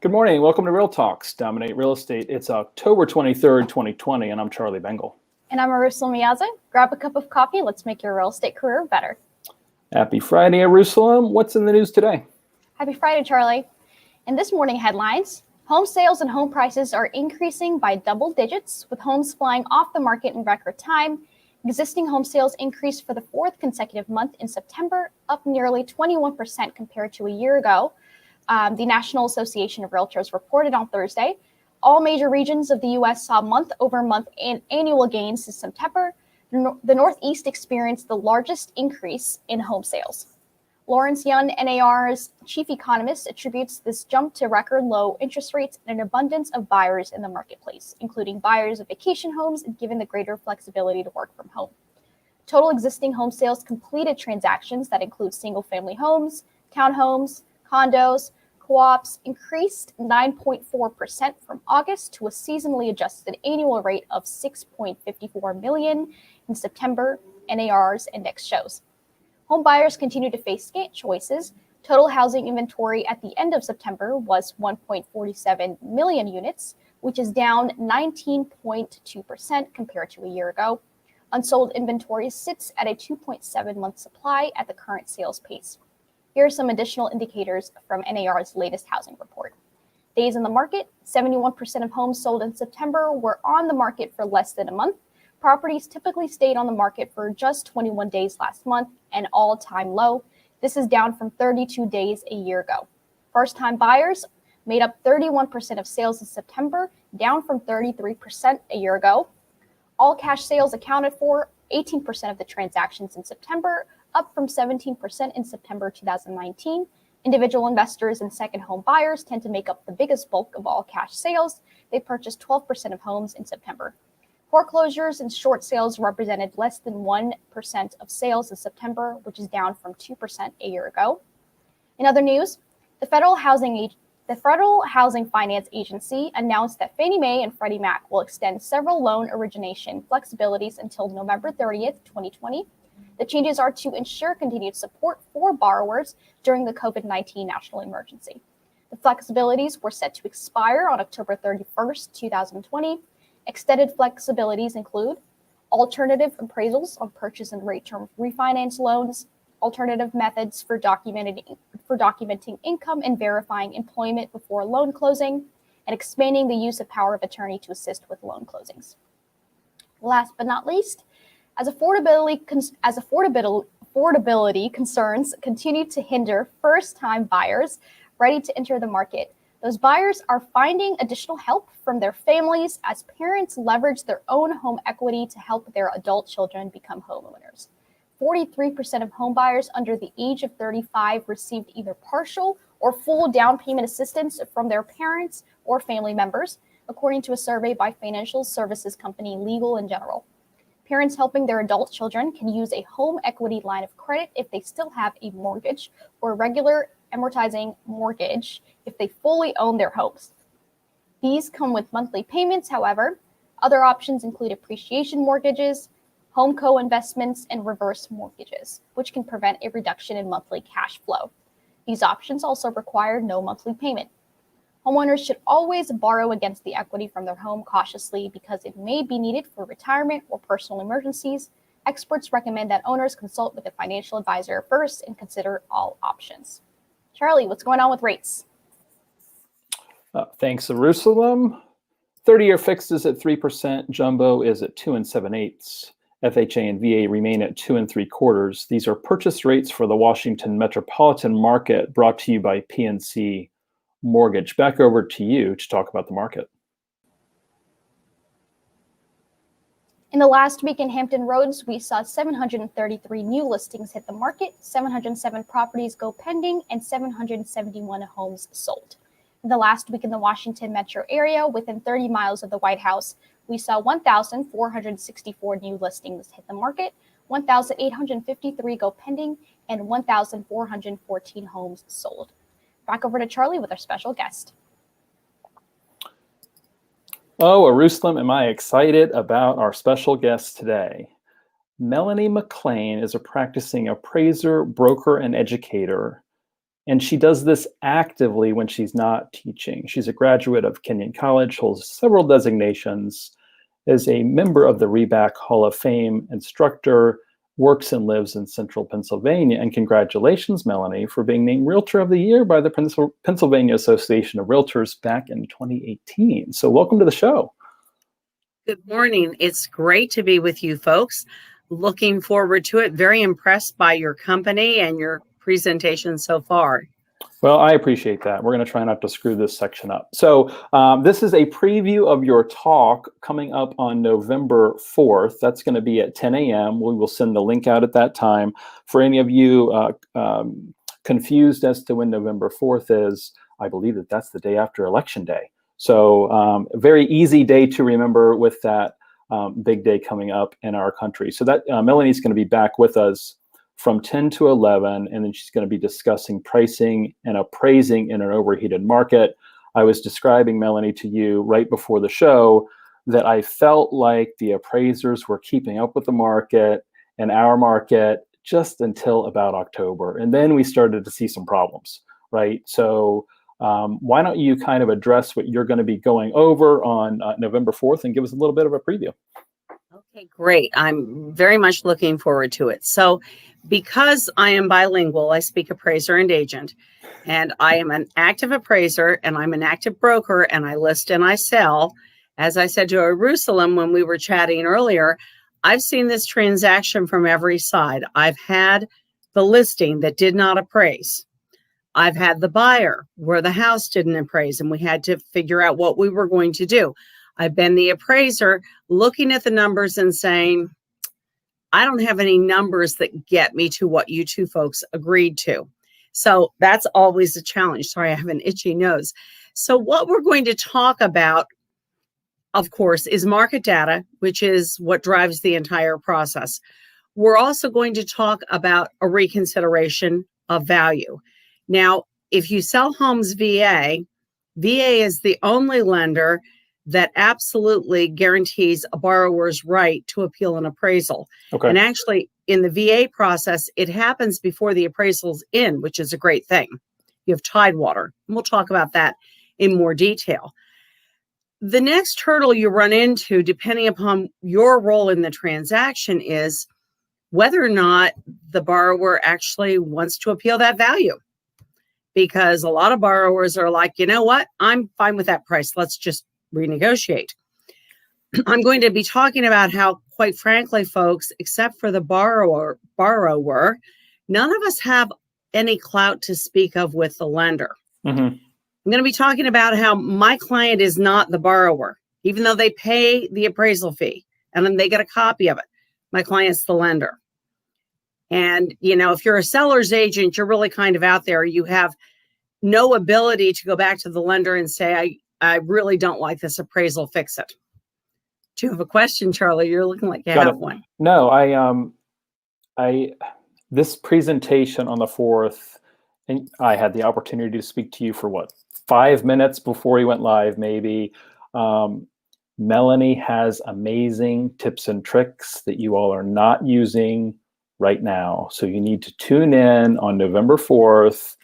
Good morning. Welcome to Real Talks, Dominate Real Estate. It's October 23rd, 2020, and I'm Charlie Bengel. And I'm Eyerusalem Meaza. Grab a cup of coffee. Let's make your real estate career better. Happy Friday, Eyerusalem. What's in the news today? Happy Friday, Charlie. In this morning headlines, home sales and home prices are increasing by double digits, with homes flying off the market in record time. Existing home sales increased for the fourth consecutive month in September, up nearly 21% compared to a year ago. The National Association of Realtors reported on Thursday. All major regions of the U.S. saw month-over-month and annual gains in September. The Northeast experienced the largest increase in home sales. Lawrence Yun, NAR's chief economist, attributes this jump to record low interest rates and an abundance of buyers in the marketplace, including buyers of vacation homes, given the greater flexibility to work from home. Total existing home sales completed transactions that include single-family homes, townhomes, condos, co-ops increased 9.4% from August to a seasonally adjusted annual rate of 6.54 million in September, NAR's index shows. Home buyers continue to face scant choices. Total housing inventory at the end of September was 1.47 million units, which is down 19.2% compared to a year ago. Unsold inventory sits at a 2.7-month supply at the current sales pace. Here are some additional indicators from NAR's latest housing report. Days in the market, 71% of homes sold in September were on the market for less than a month. Properties typically stayed on the market for just 21 days last month, an all-time low. This is down from 32 days a year ago. First-time buyers made up 31% of sales in September, down from 33% a year ago. All cash sales accounted for 18% of the transactions in September, up from 17% in September 2019. Individual investors and second home buyers tend to make up the biggest bulk of all cash sales. They purchased 12% of homes in September. Foreclosures and short sales represented less than 1% of sales in September, which is down from 2% a year ago. In other news, the Federal Housing Finance Agency announced that Fannie Mae and Freddie Mac will extend several loan origination flexibilities until November 30th, 2020. The changes are to ensure continued support for borrowers during the COVID-19 national emergency. The flexibilities were set to expire on October 31st, 2020. Extended flexibilities include alternative appraisals on purchase and rate term refinance loans, alternative methods for documenting income and verifying employment before loan closing, and expanding the use of power of attorney to assist with loan closings. Last but not least, as affordability concerns continue to hinder first-time buyers ready to enter the market, those buyers are finding additional help from their families as parents leverage their own home equity to help their adult children become homeowners. 43% of home buyers under the age of 35 received either partial or full down payment assistance from their parents or family members, according to a survey by financial services company Legal & General. Parents helping their adult children can use a home equity line of credit if they still have a mortgage or a regular amortizing mortgage if they fully own their homes. These come with monthly payments, however. Other options include appreciation mortgages, home co-investments, and reverse mortgages, which can prevent a reduction in monthly cash flow. These options also require no monthly payment. Homeowners should always borrow against the equity from their home cautiously because it may be needed for retirement or personal emergencies. Experts recommend that owners consult with a financial advisor first and consider all options. Charlie, what's going on with rates? Thanks, Eyerusalem. 30-year fixed is at 3%. Jumbo is at 2 7/8. FHA and VA remain at 2 3/4. These are purchase rates for the Washington metropolitan market, brought to you by PNC Mortgage. Back over to you to talk about the market. In the last week in Hampton Roads, we saw 733 new listings hit the market, 707 properties go pending, and 771 homes sold. In the last week in the Washington metro area, within 30 miles of the White House, we saw 1,464 new listings hit the market, 1,853 go pending, and 1,414 homes sold. Back over to Charlie with our special guest. Oh, Eyerusalem, am I excited about our special guest today. Melanie McLean is a practicing appraiser, broker, and educator And she does this actively when she's not teaching. She's a graduate of Kenyon College, holds several designations, is a member of the Reback Hall of Fame, instructor, works and lives in central Pennsylvania. And congratulations, Melanie, for being named Realtor of the Year by the Pennsylvania Association of Realtors back in 2018. So welcome to the show. Good morning. It's great to be with you folks. Looking forward to it. Very impressed by your company and your presentation so far. Well, I appreciate that. We're going to try not to screw this section up. So this is a preview of your talk coming up on November 4th. That's going to be at 10 a.m. We will send the link out at that time. For any of you confused as to when November 4th is, I believe that that's the day after Election Day. So a very easy day to remember with that big day coming up in our country. So that Melanie's going to be back with us from 10 to 11, and then she's going to be discussing pricing and appraising in an overheated market. I was describing, Melanie, to you right before the show that I felt like the appraisers were keeping up with the market and our market just until about October. And then we started to see some problems, right? So why don't you kind of address what you're going to be going over on November 4th and give us a little bit of a preview? Okay, great. I'm very much looking forward to it. So because I am bilingual, I speak appraiser and agent, and I am an active appraiser and I'm an active broker, and I list and I sell. As I said to Eyerusalem when we were chatting earlier, I've seen this transaction from every side. I've had the listing that did not appraise. I've had the buyer where the house didn't appraise and we had to figure out what we were going to do. I've been the appraiser looking at the numbers and saying, I don't have any numbers that get me to what you two folks agreed to. So that's always a challenge. Sorry, I have an itchy nose. So what we're going to talk about, of course, is market data, which is what drives the entire process. We're also going to talk about a reconsideration of value. Now, if you sell homes VA, VA is the only lender that absolutely guarantees a borrower's right to appeal an appraisal. Okay. And actually, in the VA process, it happens before the appraisal's in, which is a great thing. You have tidewater, and we'll talk about that in more detail. The next hurdle you run into, depending upon your role in the transaction, is whether or not the borrower actually wants to appeal that value. Because a lot of borrowers are like, you know what, I'm fine with that price. Let's just renegotiate. I'm going to be talking about how, quite frankly, folks, except for the borrower, none of us have any clout to speak of with the lender. Mm-hmm. I'm going to be talking about how my client is not the borrower, even though they pay the appraisal fee and then they get a copy of it. My client's the lender. And, you know, if you're a seller's agent, you're really kind of out there. You have no ability to go back to the lender and say, I really don't like this appraisal, fix it. Do you have a question, Charlie? You're looking like you have one. No, this presentation on the 4th, and I had the opportunity to speak to you for 5 minutes before we went live, maybe. Melanie has amazing tips and tricks that you all are not using right now. So you need to tune in on November 4th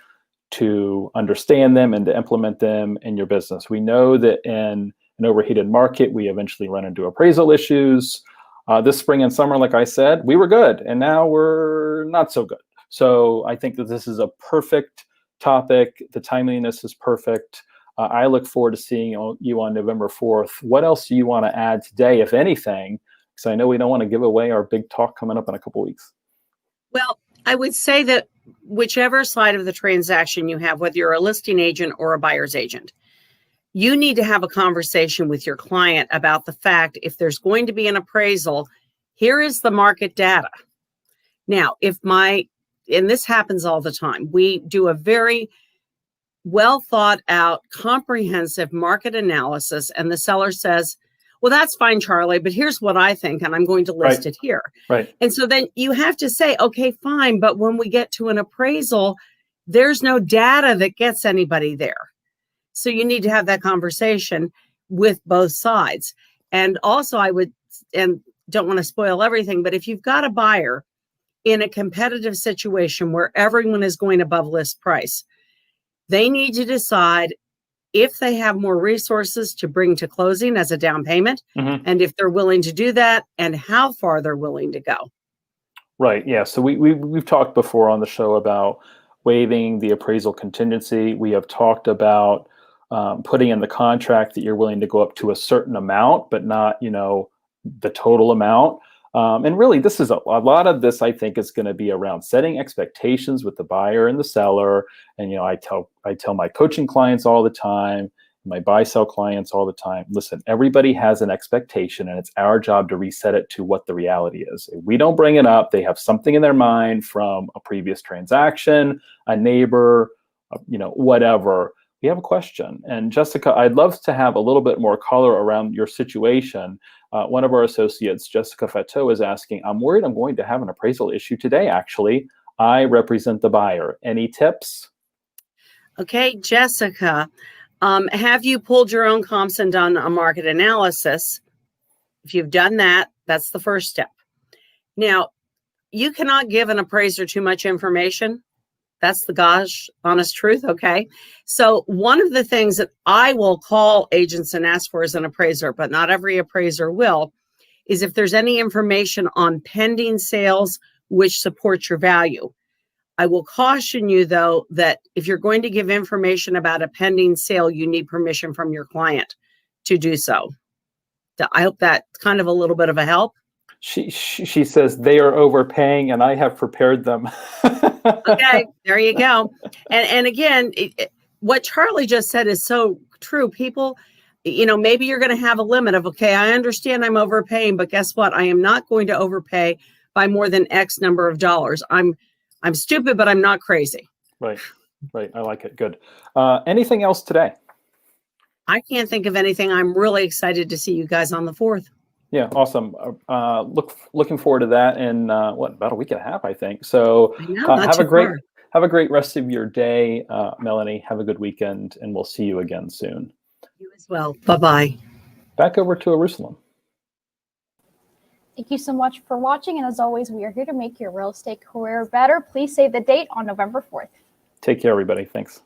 to understand them and to implement them in your business. We know that in an overheated market, we eventually run into appraisal issues. This spring and summer, like I said, we were good, and now we're not so good. So I think that this is a perfect topic. The timeliness is perfect. I look forward to seeing you on November 4th. What else do you want to add today, if anything? Because I know we don't want to give away our big talk coming up in a couple weeks. Well, I would say that whichever side of the transaction you have, whether you're a listing agent or a buyer's agent, you need to have a conversation with your client about the fact if there's going to be an appraisal, here is the market data. Now, and this happens all the time, we do a very well thought out, comprehensive market analysis, and the seller says, well, that's fine, Charlie, but here's what I think, and I'm going to list it here. Right. And so then you have to say, okay, fine, but when we get to an appraisal, there's no data that gets anybody there. So you need to have that conversation with both sides. And also I would, and don't want to spoil everything, but if you've got a buyer in a competitive situation where everyone is going above list price. They need to decide if they have more resources to bring to closing as a down payment, and if they're willing to do that, and how far they're willing to go. Right. Yeah. So we've talked before on the show about waiving the appraisal contingency. We have talked about putting in the contract that you're willing to go up to a certain amount, but not, the total amount. And really, this is a lot of this, I think, is going to be around setting expectations with the buyer and the seller. And, I tell my coaching clients all the time, my buy-sell clients all the time, listen, everybody has an expectation, and it's our job to reset it to what the reality is. If we don't bring it up, they have something in their mind from a previous transaction, a neighbor, whatever. We have a question. And Jessica, I'd love to have a little bit more color around your situation. One of our associates, Jessica Fateau, is asking, I'm worried I'm going to have an appraisal issue today, actually. I represent the buyer. Any tips? Okay, Jessica, have you pulled your own comps and done a market analysis? If you've done that, that's the first step. Now, you cannot give an appraiser too much information. That's the gosh honest truth, okay? So one of the things that I will call agents and ask for as an appraiser, but not every appraiser will, is if there's any information on pending sales which supports your value. I will caution you, though, that if you're going to give information about a pending sale, you need permission from your client to do so. I hope that's kind of a little bit of a help. She says they are overpaying, and I have prepared them. Okay, there you go. And again, what Charlie just said is so true. People, maybe you're going to have a limit of, okay, I understand I'm overpaying, but guess what? I am not going to overpay by more than X number of dollars. I'm stupid, but I'm not crazy. Right. I like it. Good. Anything else today? I can't think of anything. I'm really excited to see you guys on the 4th. Yeah, awesome. Looking forward to that in about a week and a half, I think. So have a great rest of your day, Melanie. Have a good weekend, and we'll see you again soon. You as well. Bye-bye. Back over to Eyerusalem. Thank you so much for watching, and as always, we are here to make your real estate career better. Please save the date on November 4th. Take care, everybody. Thanks.